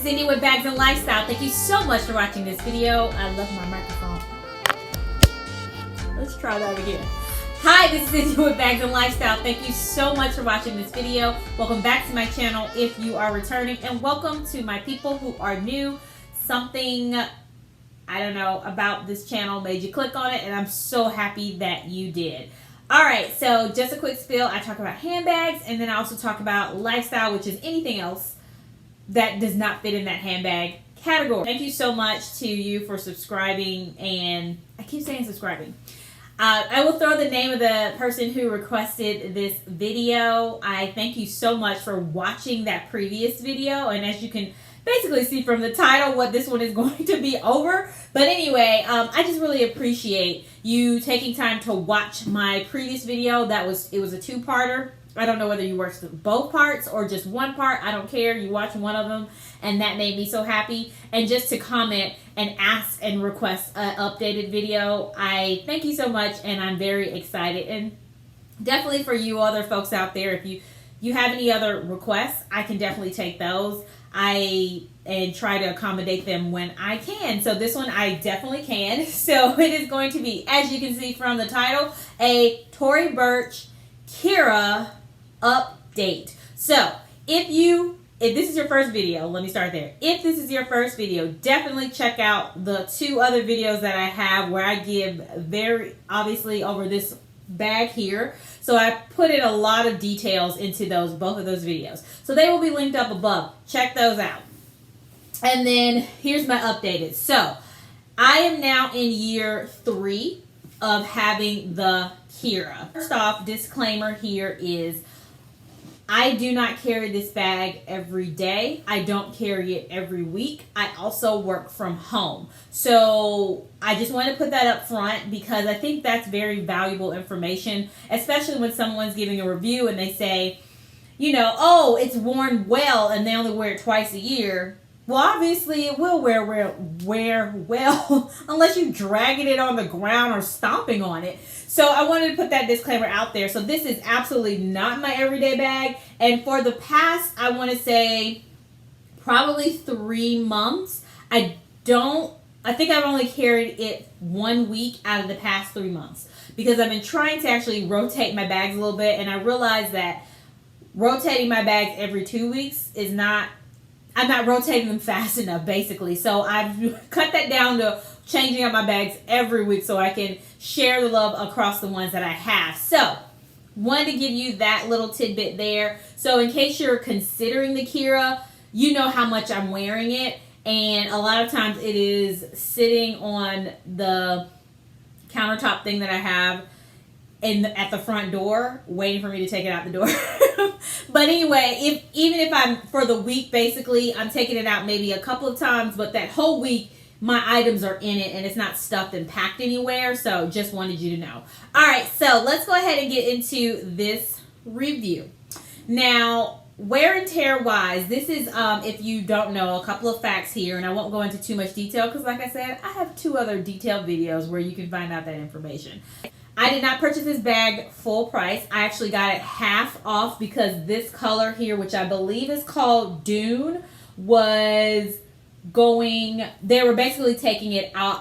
is India with Bags and Lifestyle. Thank you so much for watching this video. I love my microphone. Let's try that again. Hi, this is India with Bags and Lifestyle. Thank you so much for watching this video. Welcome back to my channel if you are returning, and welcome to my people who are new. Something, I don't know, about this channel made you click on it, and I'm so happy that you did. Alright, so just a quick spiel. I talk about handbags, and then I also talk about lifestyle, which is anything else that does not fit in that handbag category. Thank you so much to you for subscribing, and I keep saying subscribing. I will throw the name of the person who requested this video. I thank you so much for watching that previous video, and as you can basically see from the title what this one is going to be over. But anyway, I just really appreciate you taking time to watch my previous video. It was a two-parter. I don't know whether you watched both parts or just one part. I don't care. You watched one of them, and that made me so happy. And just to comment and ask and request an updated video, I thank you so much, and I'm very excited. And definitely for you other folks out there, if you have any other requests, I can definitely take those. And try to accommodate them when I can. So this one I definitely can. So it is going to be, as you can see from the title, a Tory Burch Kira update. So if this is your first video, let me start there. If this is your first video, definitely check out the two other videos that I have where I give very obviously over this bag here. So I put in a lot of details into both of those videos. So they will be linked up above. Check those out. And then here's my updated. So I am now in year 3 of having the Kira. First off, disclaimer here is I do not carry this bag every day. I don't carry it every week. I also work from home. So I just want to put that up front because I think that's very valuable information, especially when someone's giving a review and they say, you know, oh, it's worn well and they only wear it twice a year. Well, obviously it will wear well unless you're dragging it on the ground or stomping on it. So I wanted to put that disclaimer out there. So this is absolutely not my everyday bag. And for the past, I want to say probably 3 months, I think I've only carried it 1 week out of the past 3 months because I've been trying to actually rotate my bags a little bit. And I realized that rotating my bags every 2 weeks I'm not rotating them fast enough, basically. So I've cut that down to changing out my bags every week so I can share the love across the ones that I have. So, wanted to give you that little tidbit there. So in case you're considering the Kira, you know how much I'm wearing it. And a lot of times it is sitting on the countertop thing that I have at the front door, waiting for me to take it out the door. But anyway, even if I'm, for the week, basically, I'm taking it out maybe a couple of times, but that whole week, my items are in it and it's not stuffed and packed anywhere. So just wanted you to know. All right, so let's go ahead and get into this review. Now, wear and tear wise, this is, if you don't know, a couple of facts here, and I won't go into too much detail because like I said, I have 2 other detailed videos where you can find out that information. I did not purchase this bag full price. I actually got it half off because this color here, which I believe is called Dune, was going, they were basically taking it out,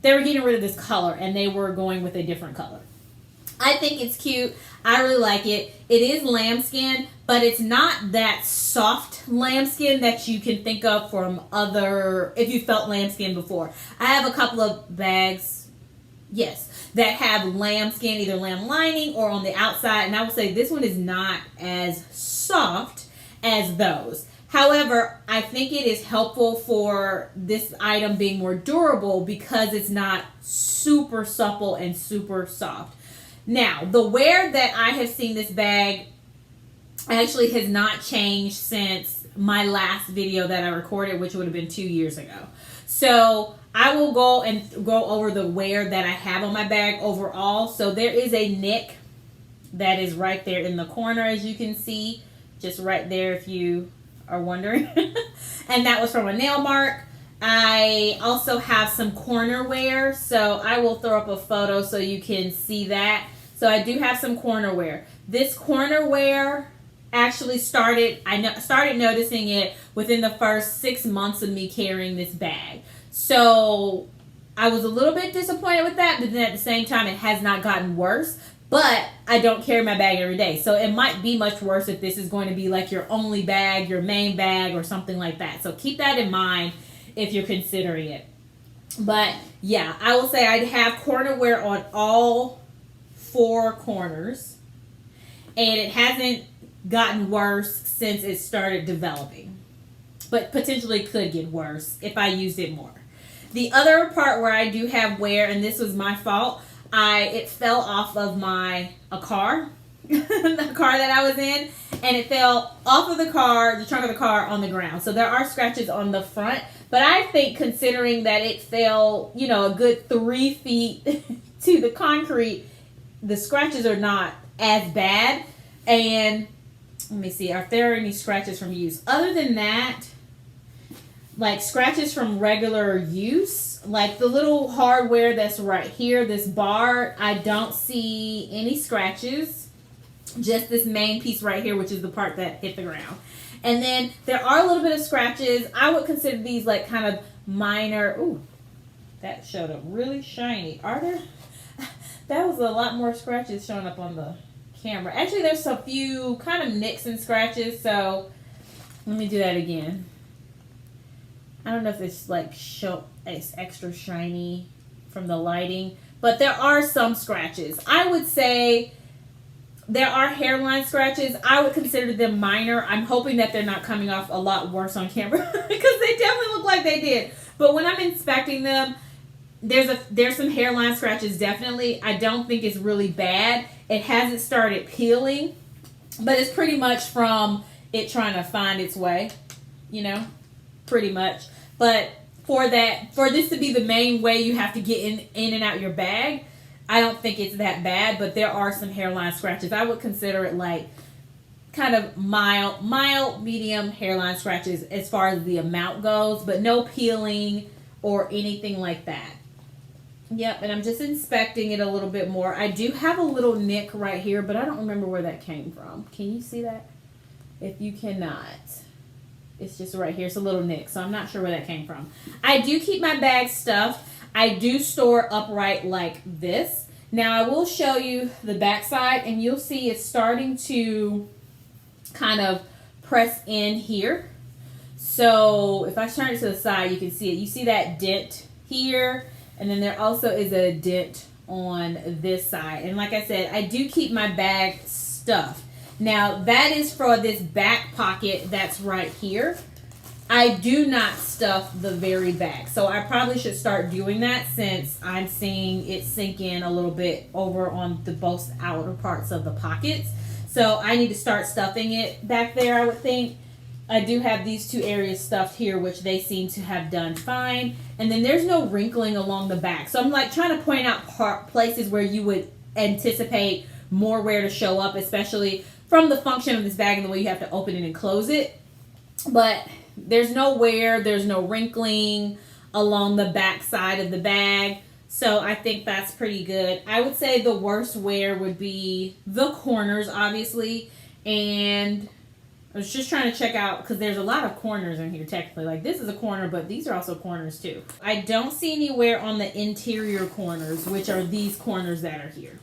they were getting rid of this color and they were going with a different color. I think it's cute. I really like it. It is lambskin, but it's not that soft lambskin that you can think of from if you felt lambskin before. I have a couple of bags, yes, that have lambskin, either lamb lining or on the outside, and I would say this one is not as soft as those. However, I think it is helpful for this item being more durable because it's not super supple and super soft. Now, the wear that I have seen this bag actually has not changed since my last video that I recorded, which would have been 2 years ago. So I will go over the wear that I have on my bag overall. So there is a nick that is right there in the corner, as you can see, just right there if you are wondering. And that was from a nail mark. I also have some corner wear, so I will throw up a photo so you can see that. So I do have some corner wear. This corner wear actually started noticing it within the first 6 months of me carrying this bag. So I was a little bit disappointed with that, but then at the same time, it has not gotten worse. But I don't carry my bag every day. So it might be much worse if this is going to be like your only bag, your main bag, or something like that. So keep that in mind if you're considering it. But yeah, I will say I'd have corner wear on all 4 corners. And it hasn't gotten worse since it started developing. But potentially could get worse if I used it more. The other part where I do have wear, and this was my fault, it fell off of a car, the car that I was in, and it fell off of the trunk of the car on the ground. So there are scratches on the front, but I think considering that it fell, a good 3 feet to the concrete, the scratches are not as bad. And let me see, if there are any scratches from use. Other than that, like scratches from regular use, like the little hardware that's right here, this bar, I don't see any scratches. Just this main piece right here, which is the part that hit the ground. And then there are a little bit of scratches. I would consider these like kind of minor. Ooh, that showed up really shiny. Are there? That was a lot more scratches showing up on the camera. Actually, there's a few kind of nicks and scratches. So let me do that again. I don't know if it's it's extra shiny from the lighting, but there are some scratches. I would say there are hairline scratches. I would consider them minor. I'm hoping that they're not coming off a lot worse on camera because they definitely look like they did. But when I'm inspecting them, there's some hairline scratches definitely. I don't think it's really bad. It hasn't started peeling, but it's pretty much from it trying to find its way, pretty much. But for this to be the main way you have to get in and out your bag, I don't think it's that bad, but there are some hairline scratches. I would consider it like kind of mild, medium hairline scratches as far as the amount goes, but no peeling or anything like that. Yep, and I'm just inspecting it a little bit more. I do have a little nick right here, but I don't remember where that came from. Can you see that? If you cannot, it's just right here. It's a little nick, so I'm not sure where that came from. I do keep my bag stuffed. I do store upright like this. Now, I will show you the back side, and you'll see it's starting to kind of press in here. So if I turn it to the side, you can see it. You see that dent here, and then there also is a dent on this side. And like I said, I do keep my bag stuffed. Now, that is for this back pocket that's right here. I do not stuff the very back. So I probably should start doing that since I'm seeing it sink in a little bit over on the both outer parts of the pockets. So I need to start stuffing it back there, I would think. I do have these 2 areas stuffed here, which they seem to have done fine. And then there's no wrinkling along the back. So I'm like trying to point out places where you would anticipate more wear to show up, especially from the function of this bag and the way you have to open it and close it. But there's no wear, there's no wrinkling along the back side of the bag. So I think that's pretty good. I would say the worst wear would be the corners, obviously. And I was just trying to check out, because there's a lot of corners in here technically. Like this is a corner, but these are also corners too. I don't see any wear on the interior corners, which are these corners that are here.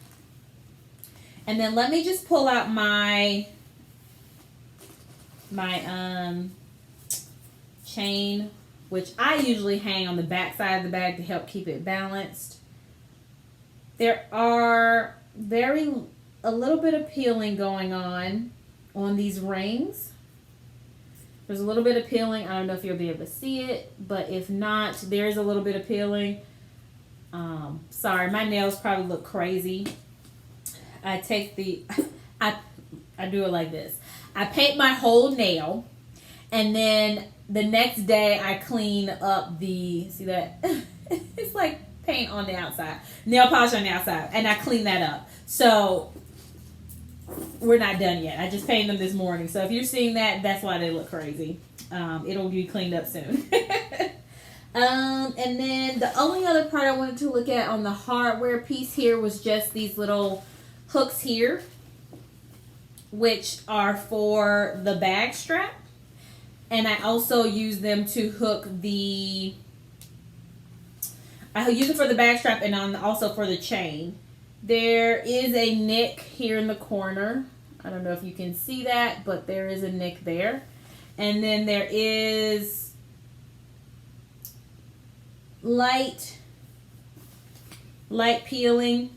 And then let me just pull out my chain, which I usually hang on the back side of the bag to help keep it balanced. There are a little bit of peeling going on these rings. There's a little bit of peeling. I don't know if you'll be able to see it, but if not, there's a little bit of peeling. Sorry, my nails probably look crazy. I do it like this. I paint my whole nail, and then the next day I clean up see that? It's like paint on the outside, nail polish on the outside, and I clean that up. So we're not done yet. I just painted them this morning. So if you're seeing that, that's why they look crazy. It'll be cleaned up soon. And then the only other part I wanted to look at on the hardware piece here was just these little hooks here. which are for the bag strap. And I also use them to hook I use it for the bag strap and also for the chain. There is a nick here in the corner. I don't know if you can see that, but there is a nick there. And then there is light peeling.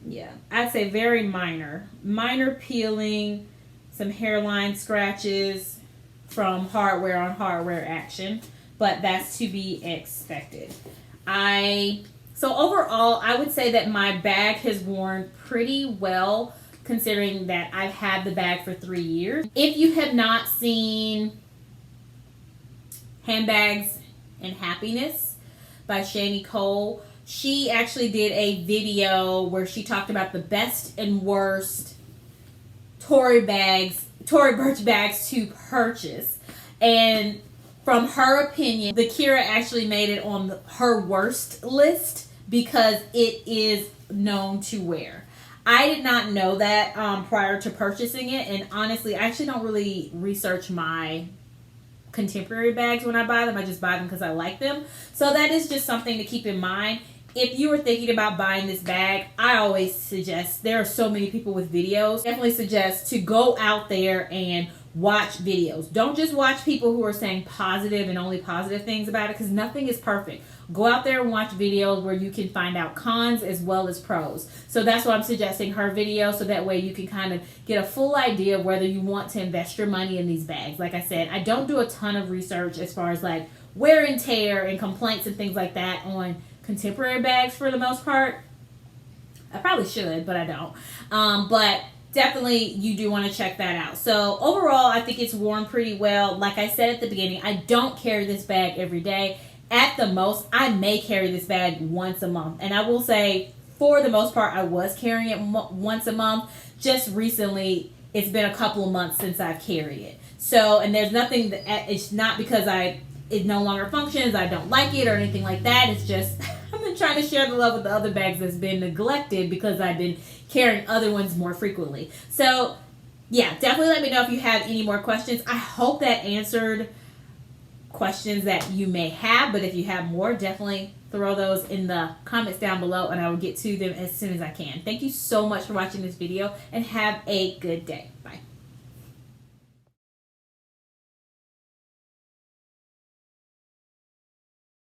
Yeah, I'd say very minor peeling, some hairline scratches from hardware on hardware action, but that's to be expected. So overall, I would say that my bag has worn pretty well, considering that I've had the bag for 3 years. If you have not seen Handbags and Happiness by Shani Cole, she actually did a video where she talked about the best and worst Tory Burch bags to purchase. And from her opinion, the Kira actually made it on her worst list because it is known to wear. I did not know that prior to purchasing it, and honestly, I actually don't really research my contemporary bags when I buy them. I just buy them because I like them. So that is just something to keep in mind. If you were thinking about buying this bag, I always suggest, there are so many people with videos, definitely suggest to go out there and watch videos. Don't just watch people who are saying positive and only positive things about it, because nothing is perfect. Go out there and watch videos where you can find out cons as well as pros. So that's why I'm suggesting her video, so that way you can kind of get a full idea of whether you want to invest your money in these bags. Like I said, I don't do a ton of research as far as like wear and tear and complaints and things like that on contemporary bags for the most part. I probably should, but I don't. But definitely you do want to check that out. So overall, I think it's worn pretty well. Like I said at the beginning, I don't carry this bag every day. At the most, I may carry this bag once a month. And I will say, for the most part, I was carrying it once a month. Just recently, it's been a couple of months since I've carried it. So, and there's nothing, it's not because it no longer functions, I don't like it or anything like that. It's just, I've been trying to share the love with the other bags that's been neglected because I've been carrying other ones more frequently. So, yeah, definitely let me know if you have any more questions. I hope that answered questions that you may have, but if you have more, definitely throw those in the comments down below and I will get to them as soon as I can. Thank you so much for watching this video and have a good day. Bye.